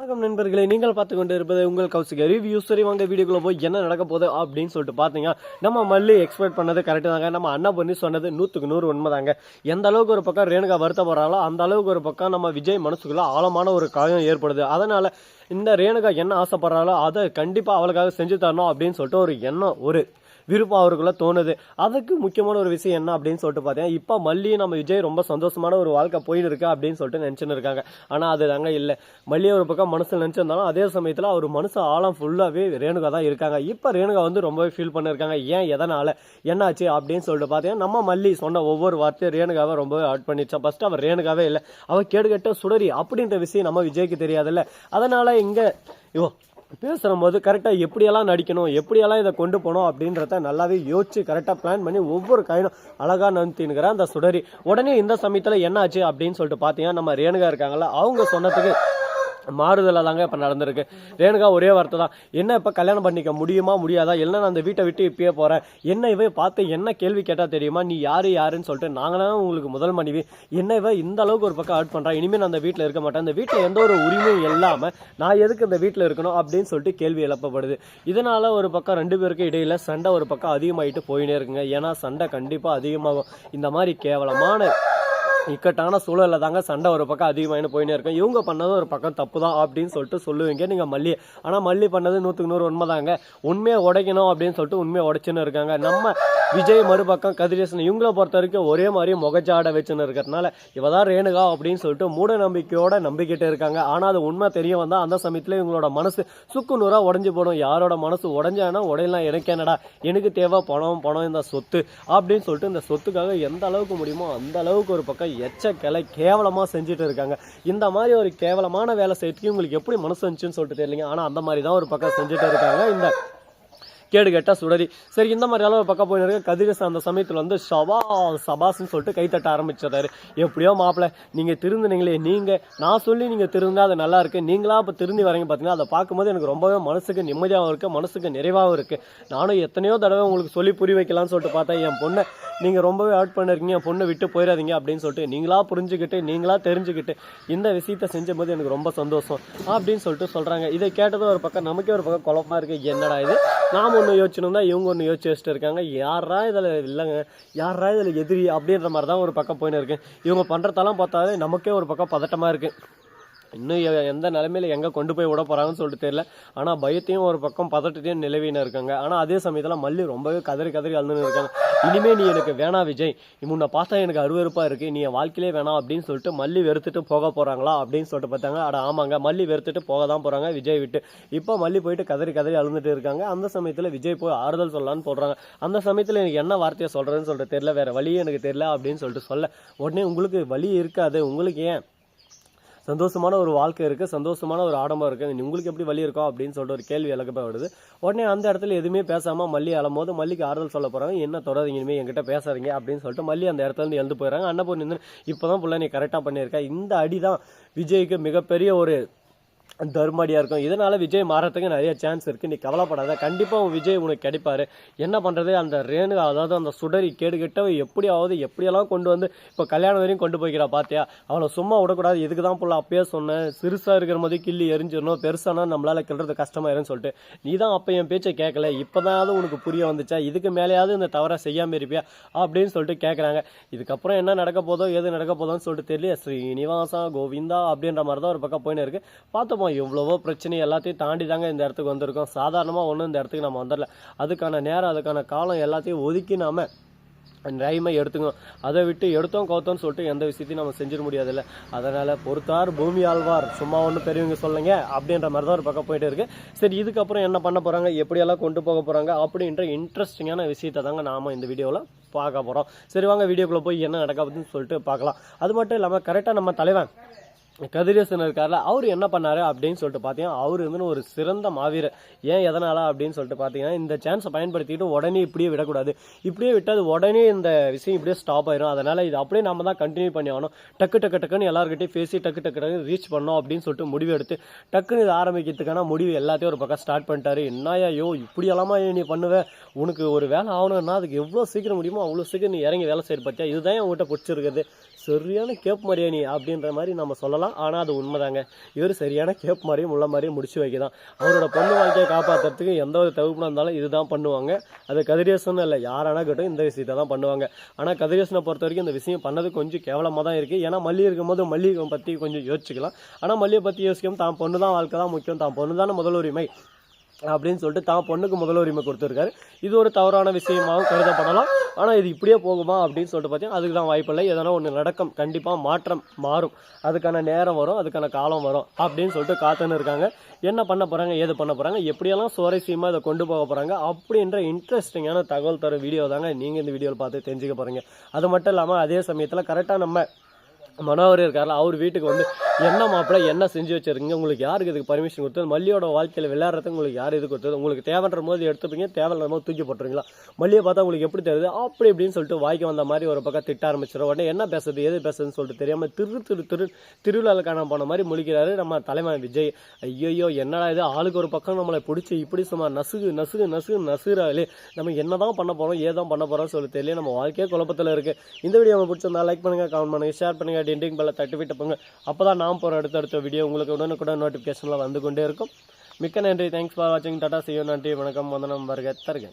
வணக்கம் நண்பர்களே, நீங்கள் பார்த்து கொண்டு இருப்பது உங்கள் கௌசிக ரிவ்யூ. சரி வாங்க வீடியோக்குள்ள போய் என்ன நடக்க போகுது அப்படின்னு சொல்லிட்டு பார்த்தீங்க. நம்ம மல்லி எக்ஸ்பெக்ட் பண்ணது கரெக்டு தாங்க. நம்ம அண்ணா பண்ணி சொன்னது 100க்கு 100 உண்மைதாங்க. எந்த அளவுக்கு ஒரு பக்கம் ரேணுகா வருத்தப்படுறாங்களோ அந்த அளவுக்கு ஒரு பக்கம் நம்ம விஜய் மனசுக்குள்ள ஆழமான ஒரு காயம் ஏற்படுது. அதனால இந்த ரேணுகா என்ன ஆசைப்படுறாளோ அதை கண்டிப்பாக அவளுக்காக செஞ்சு தரணும் அப்படின்னு சொல்லிட்டு ஒரு எண்ணம், ஒரு விருப்பம் அவருக்குள்ள தோணுது. அதுக்கு முக்கியமான ஒரு விஷயம் என்ன அப்படின்னு சொல்லிட்டு பார்த்தீங்கன்னா, இப்போ மல்லி நம்ம விஜய் ரொம்ப சந்தோஷமான ஒரு வாழ்க்கை போயிட்டு இருக்கு அப்படின்னு சொல்லிட்டு நினச்சின்னு இருக்காங்க. ஆனால் அது தாங்க இல்லை. மல்லியை ஒரு பக்கம் மனசில் நினச்சிருந்தாலும் அதே சமயத்தில் அவர் மனசு ஆழம் ஃபுல்லாகவே ரேணுகா தான் இருக்காங்க. இப்போ ரேணுகா வந்து ரொம்பவே ஃபீல் பண்ணியிருக்காங்க. ஏன், எதனால், என்னாச்சு அப்படின்னு சொல்லிட்டு பார்த்தீங்கன்னா, நம்ம மல்லி சொன்ன ஒவ்வொரு வார்த்தையும் ரேணுகாவை ரொம்பவே ஹர்ட் பண்ணிச்சா. ஃபர்ஸ்ட் அவர் ரேணுகாவே இல்லை, அவர் கேடுகட்ட சுடரி அப்படின்ற விஷயம் நம்ம விஜய்க்கு தெரியாதுல்ல. அதனால் இங்கே பேசுகிற போது கரெக்டாக எப்படியெல்லாம் நடிக்கணும், எப்படியெல்லாம் இதை கொண்டு போகணும் அப்படின்றத நல்லாவே யோசிச்சு கரெக்டாக பிளான் பண்ணி ஒவ்வொரு காயினும் அழகாக நந்தினுங்கிற அந்த சுடரி. உடனே இந்த சமயத்தில் என்ன ஆச்சு அப்படின்னு சொல்லிட்டு பார்த்தீங்கன்னா, நம்ம ரேணுகா இருக்காங்களா, அவங்க சொன்னதுக்கு மாறுதலாக தாங்க இப்போ நடந்திருக்கு. ரேணுகா ஒரே வார்த்தை தான், என்ன இப்போ கல்யாணம் பண்ணிக்க முடியுமா முடியாதா, இல்லை நான் அந்த வீட்டை விட்டு இப்பயே போகிறேன், என்ன இவ பார்த்து என்ன கேள்வி கேட்டால் தெரியுமா, நீ யாருன்னு சொல்லிட்டு, நாங்களாம் உங்களுக்கு முதல் மனைவி, என்ன இவ இந்த அளவுக்கு ஒரு பக்கம் ஹர்ட் பண்ணுறேன், இனிமேல் நான் அந்த வீட்டில் இருக்க மாட்டேன், அந்த வீட்டில் எந்த ஒரு உரிமையும் இல்லாமல் நான் எதுக்கு இந்த வீட்டில் இருக்கணும் அப்படின்னு சொல்லிட்டு கேள்வி எழுப்பப்படுது. இதனால் ஒரு பக்கம் ரெண்டு பேருக்கு இடையில் சண்டை ஒரு பக்கம் அதிகமாகிட்டு போயினே இருக்குங்க. ஏன்னா சண்டை கண்டிப்பாக அதிகமாகும். இந்த மாதிரி கேவலமான இக்கட்டான சூழலில் தாங்க சண்டை ஒரு பக்கம் அதிகமாகினு போயினே இருக்கும். இவங்க பண்ணது ஒரு பக்கம் தப்பு தான் அப்படின்னு சொல்லிட்டு சொல்லுவீங்க நீங்கள் மல்லி. ஆனால் மல்லி பண்ணது 100க்கு 100 உண்மை தாங்க. உண்மையை உடைக்கணும் அப்படின்னு சொல்லிட்டு உண்மையை உடைச்சுன்னு இருக்காங்க. நம்ம விஜய் மறுபக்கம் கதிரேசன் இவங்கள பொறுத்த வரைக்கும் ஒரே மாதிரி முகஜாட வச்சுன்னு இருக்கிறதுனால இவ தான் ரேணுகா அப்படின்னு சொல்லிட்டு மூட நம்பிக்கையோட நம்பிக்கிட்டு இருக்காங்க. ஆனால் அது உண்மை தெரிய வந்தால் அந்த சமயத்தில் இவங்களோட மனசு சுக்கு நூறாக உடஞ்சி போடும். யாரோட மனசு உடஞ்சானா உடையலாம், எனக்கு என்னடா, எனக்கு தேவை பணம் பணம் இந்த சொத்து அப்படின்னு சொல்லிட்டு இந்த சொத்துக்காக எந்த அளவுக்கு முடியுமோ அந்த அளவுக்கு ஒரு பக்கம் எச்சக்கலை கேவலமாக செஞ்சுட்டு இருக்காங்க. இந்த மாதிரி ஒரு கேவலமான வேலை செய்யறதுக்கு உங்களுக்கு எப்படி மனசு வந்துச்சுன்னு சொல்லிட்டு தெரியலைங்க. ஆனால் அந்த மாதிரி தான் ஒரு பக்கம் செஞ்சுட்டு இருக்காங்க இந்த கேடு கேட்டா சுடரி. சரி, இந்த மாதிரி அளவு பக்கம் போயின்னு இருக்க கதிரேசன் அந்த சமயத்தில் வந்து சபாஸ்ன்னு சொல்லிட்டு கைத்தட்ட ஆரம்பிச்சிட்டாரு. எப்படியோ மாப்பிள்ள நீங்கள் திருந்தினீங்களே, நீங்கள் நான் சொல்லி நீங்கள் திருந்தா அது நல்லா இருக்கு, நீங்களா இப்போ திருந்தி வரீங்க பார்த்தீங்கன்னா, அதை பார்க்கும்போது எனக்கு ரொம்பவே மனசுக்கு நிம்மதியாகவும் இருக்குது, மனசுக்கு நிறைவாகவும் இருக்குது. நானும் எத்தனையோ தடவை உங்களுக்கு சொல்லி புரிய வைக்கலாம்னு சொல்லிட்டு பார்த்தேன். என் பொண்ணை நீங்கள் ரொம்பவே ஹர்ட் பண்ணிருக்கீங்க, என் பொண்ணை விட்டு போயிடாதீங்க அப்படின்னு சொல்லிட்டு நீங்களா புரிஞ்சுக்கிட்டு நீங்களா தெரிஞ்சுக்கிட்டு இந்த விஷயத்தை செஞ்சும்போது எனக்கு ரொம்ப சந்தோஷம் அப்படின்னு சொல்லிட்டு சொல்கிறாங்க. இதை கேட்டதும் ஒரு பக்கம் நமக்கே ஒரு பக்கம் குழப்பமாக இருக்குது. என்னடா இது, நாம் ஒன்று யோசிச்சுன்னு தான் இவங்க ஒன்று யோசிச்சு வச்சுட்டு இருக்காங்க. யாரா இதில் இல்லைங்க, யாரா இதில் எதிரி அப்படின்ற மாதிரி தான் ஒரு பக்கம் போயின்னு இருக்கு. இவங்க பண்ணுறதெல்லாம் பார்த்தாலே நமக்கே ஒரு பக்கம் பதட்டமாக இருக்குது. இன்னும் எந்த நிலைமையில எங்கே கொண்டு போய் விட போகிறாங்கன்னு சொல்லிட்டு தெரியல. ஆனால் பயத்தையும் ஒரு பக்கம் பதட்டத்தையும் நிலவின்னு இருக்காங்க. ஆனால் அதே சமயத்தில் மல்லி ரொம்பவே கதறி அழுதுன்னு இருக்காங்க. இனிமே நீ எனக்கு வேணா விஜய், முன்னை பார்த்தா எனக்கு அருவருப்பாக இருக்குது, நீ என் வாழ்க்கையிலே வேணாம் அப்படின்னு சொல்லிட்டு மல்லி வெறுத்துட்டு போக போகிறாங்களா அப்படின்னு சொல்லிட்டு பார்த்தாங்க. அட ஆமாங்க, மல்லி வெறுத்துட்டு போக தான் போகிறாங்க விஜய் விட்டு. இப்போ மல்லி போயிட்டு கதறி அழுந்துட்டு இருக்காங்க. அந்த சமயத்தில் விஜய் போய் ஆறுதல் சொல்லலான்னு போடுறாங்க. அந்த சமயத்தில் எனக்கு என்ன வார்த்தையை சொல்கிறேன்னு சொல்லிட்டு தெரியல, வேறு வழியே எனக்கு தெரியல அப்படின்னு சொல்லிட்டு சொல்ல உடனே உங்களுக்கு வழி இருக்காது, உங்களுக்கு ஏன் சந்தோஷமான ஒரு வாழ்க்கை இருக்குது, சந்தோஷமான ஒரு ஆடம்பரம் இருக்குது, உங்களுக்கு எப்படி வழி இருக்கும் அப்படின்னு சொல்லிட்டு ஒரு கேள்வி இழக்கப்படுது. உடனே அந்த இடத்துல எதுவுமே பேசாமல் மல்லி அழும்போது மல்லிக்கு ஆறுதல் சொல்ல போகிறாங்க. என்ன தொடர்றீங்க, இனிமேல் என்கிட்ட பேசுறீங்க அப்படின்னு சொல்லிட்டு மல்லி அந்த இடத்துல இருந்து எழுந்து போயிடறாங்க. அன்னபூர்ணி இப்போ தான் பிள்ளை நீ கரெக்டாக பண்ணியிருக்கா. இந்த அடி தான் விஜய்க்கு மிகப்பெரிய ஒரு தர்மடியாக இருக்கும். இதனால் விஜய் மாறத்துக்கு நிறைய சான்ஸ் இருக்குது. நீ கவலைப்படாத, கண்டிப்பாக விஜய் உனக்கு கிடைப்பாரு. என்ன பண்ணுறது, அந்த ரேணுகா அதாவது அந்த சுடரி கேடுகிட்ட எப்படியெல்லாம் கொண்டு வந்து இப்போ கல்யாணம் வரையும் கொண்டு போய்க்கிறா பார்த்தியா. அவளை சும்மா விடக்கூடாது. இதுக்கு தான் புள்ள அப்பயே சொன்னேன், சிறுசாக இருக்கிற மாதிரி கிள்ளி எரிஞ்சிடணும், பெருசானா நம்மளால் கிள்றது கஷ்டமாயிருன்னு சொல்லிட்டு. நீ தான் அப்போ என் பேச்சை கேட்கல, இப்போதாவது உனக்கு புரிய வந்துச்சா, இதுக்கு மேலேயாவது இந்த தவறை செய்யாமல் இருப்பியா அப்படின்னு சொல்லிட்டு கேட்குறாங்க. இதுக்கப்புறம் என்ன நடக்க போதோ எது நடக்க போதோன்னு சொல்லிட்டு தெரியல. ஸ்ரீனிவாசா கோவிந்தா அப்படின்ற மாதிரி தான் ஒரு பக்கம் போயின்னு இருக்கு. பார்த்தோம் எவ்வளவோ பிரச்சனை எல்லாத்தையும் தாண்டி தாங்க இந்த இடத்துக்கு வந்திருக்கோம். சாதாரணமாக ஒன்றும் இந்த இடத்துக்கு நம்ம வந்துடல. அதுக்கான நேரம் அதுக்கான காலம் எல்லாத்தையும் ஒதுக்கி நாம டைமை எடுத்துக்கணும். அதை விட்டு எடுத்தோம் கவுத்தோன்னு சொல்லிட்டு எந்த விஷயத்தையும் நம்ம செஞ்சிட முடியாதுல்ல. அதனால் பொறுத்தார் பூமி ஆழ்வார், சும்மா ஒன்றும் பெரியவங்க சொல்லுங்க அப்படின்ற மாதிரி தான் ஒரு பக்கம் போயிட்டு இருக்கு. சரி, இதுக்கப்புறம் என்ன பண்ண போகிறாங்க, எப்படியெல்லாம் கொண்டு போக போகிறாங்க அப்படின்ற இன்ட்ரெஸ்டிங்கான விஷயத்தை தாங்க நாம் இந்த வீடியோவில் பார்க்க போகிறோம். சரி வாங்க வீடியோக்குள்ளே போய் என்ன நடக்குதுன்னு சொல்லிட்டு பார்க்கலாம். அது மட்டும் இல்லாமல் கரெக்டாக நம்ம தலைவன் கதிரேசன் இருக்கார்ல, அவர் என்ன பண்ணாரு அப்படின்னு சொல்லிட்டு பார்த்தீங்கன்னா, அவர் வந்து ஒரு சிறந்த மாவீரர். ஏன், எதனால அப்படின்னு சொல்லிட்டு பார்த்தீங்கன்னா, இந்த சான்ஸை பயன்படுத்திட்டு உடனே இப்படியே விடக்கூடாது. இப்படியே விட்டால் உடனே இந்த விஷயம் இப்படியே ஸ்டாப் ஆயிடும். அதனால் இது அப்படியே நம்ம தான் கண்டினியூ பண்ணி ஆகணும். டக்குன்னு எல்லாருக்கிட்டையும் பேசி டக்கு ரீச் பண்ணோம் அப்படின்னு சொல்லிட்டு முடிவு எடுத்து டக்குன்னு இது ஆரம்பிக்கிறதுக்கான முடிவு எல்லாத்தையும் ஒரு பக்கம் ஸ்டார்ட் பண்ணிட்டாரு. என்னையா இப்படியெல்லாமா நீ பண்ணுவேன், உனக்கு ஒரு வேலை ஆகணும்னா அதுக்கு எவ்வளோ சீக்கிரம் முடியுமோ அவ்வளோ சீக்கிரம் நீ இறங்கி வேலை செய்ய பார்த்தியா, இதுதான் உங்கள்கிட்ட பிடிச்சிருக்குது. சரியான கேப் மாதிரியா நீ அப்படின்ற மாதிரி நம்ம சொல்லலாம். ஆனால் அது உண்மைதாங்க. இவர் சரியான கேப் மாதிரியும் முள்ள மாதிரியும் முடிச்சு வைக்கதான். அவரோட பொண்ணு வாழ்க்கையை காப்பாற்றுறதுக்கு எந்த ஒரு தவிப்புனா இருந்தாலும் இதுதான் பண்ணுவாங்க. அது கதிரேசன் இல்லை, யாரானா கேட்டும் இந்த விஷயத்தை தான் பண்ணுவாங்க. ஆனால் கதிரேசனை பொறுத்த வரைக்கும் இந்த விஷயம் பண்ணது கொஞ்சம் கேவலமாக தான் இருக்குது. ஏன்னா மல்லி இருக்கும்போது மல்லிகை பற்றி கொஞ்சம் யோசிச்சுக்கலாம். ஆனால் மல்லியை பற்றி யோசிக்கும் தான் பொண்ணு தான் வாழ்க்கை தான் முக்கியம், தான் பொண்ணு தானே முதல் உரிமை அப்படின்னு சொல்லிட்டு தான் பொண்ணுக்கு முதல் உரிமை கொடுத்துருக்காரு. இது ஒரு தவறான விஷயமாகவும் கருதப்படலாம். ஆனால் இது இப்படியே போகுமா அப்படின்னு சொல்லிட்டு பார்த்தீங்கன்னா அதுக்கு தான் வாய்ப்பில்லை. எதனா ஒன்று நடக்கும், கண்டிப்பாக மாற்றம் மாறும், அதுக்கான நேரம் வரும், அதுக்கான காலம் வரும் அப்படின்னு சொல்லிட்டு காத்துன்னு இருக்காங்க. என்ன பண்ண போகிறாங்க, ஏது பண்ண போகிறாங்க, எப்படியெல்லாம் சுவாரஸ்யமாக இதை கொண்டு போக போகிறாங்க அப்படின்ற இன்ட்ரெஸ்டிங்கான தகவல் தர வீடியோ தாங்க நீங்கள் இந்த வீடியோவில் பார்த்து தெரிஞ்சுக்க போகிறீங்க. அது மட்டும் இல்லாமல் அதே சமயத்தில் கரெக்டாக நம்ம மனோவர் இருக்கார்ல, அவர் வீட்டுக்கு வந்து என்ன மாப்பிள்ளை என்ன செஞ்சு வச்சிருக்கீங்க, உங்களுக்கு யாருக்கு இதுக்கு பர்மிஷன் கொடுத்தது, மல்லியோட வாழ்க்கையில் விளையாடுறதுக்கு உங்களுக்கு யார் இது கொடுத்தது, உங்களுக்கு தேவைன்ற போது எடுத்துப்பீங்க, தேவையில்லாத போது தூக்கி போட்டுருங்களா, மல்லியை பார்த்தா உங்களுக்கு எப்படி தெரியுது அப்படி இப்படின்னு சொல்லிட்டு வாய்க்கு வந்த மாதிரி ஒரு பக்கம் திட்ட ஆரம்பிச்சிடும். உடனே என்ன பேசுறது எது பேசுறதுன்னு சொல்லிட்டு தெரியாமல் திருவிழாவில் காண போன மாதிரி முழிக்கிறாரு நம்ம தலைவன் விஜய். ஐயோ என்னடா இது, ஆளுக்கு ஒரு பக்கம் நம்மளை பிடிச்சி இப்படி சும்மா நசுகு நசுகு நசுகு நசுகிறாலே, நம்ம என்னதான் பண்ண போகிறோம் ஏதான் பண்ண போகிறோம் சொல்லி தெரியல. நம்ம வாழ்க்கையே குழப்பத்தில் இருக்குது. இந்த வீடியோ உங்களுக்கு பிடிச்சிருந்தா லைக் பண்ணுங்கள், கமெண்ட் பண்ணுங்கள், ஷேர் பண்ணுங்கள், டிண்டிங் பெல்லை தட்டி விட்டு போங்க. அப்போ தான் நான் போகிற அடுத்த வீடியோ உங்களுக்கு உடனுக்குடன் நோட்டிஃபிகேஷன்லாம் வந்து கொண்டே இருக்கும். மிக்க நன்றி. தேங்க்ஸ் ஃபார் வாட்சிங். Tata, see you. நன்றி, வணக்கம், வந்தனம், வருக தருக.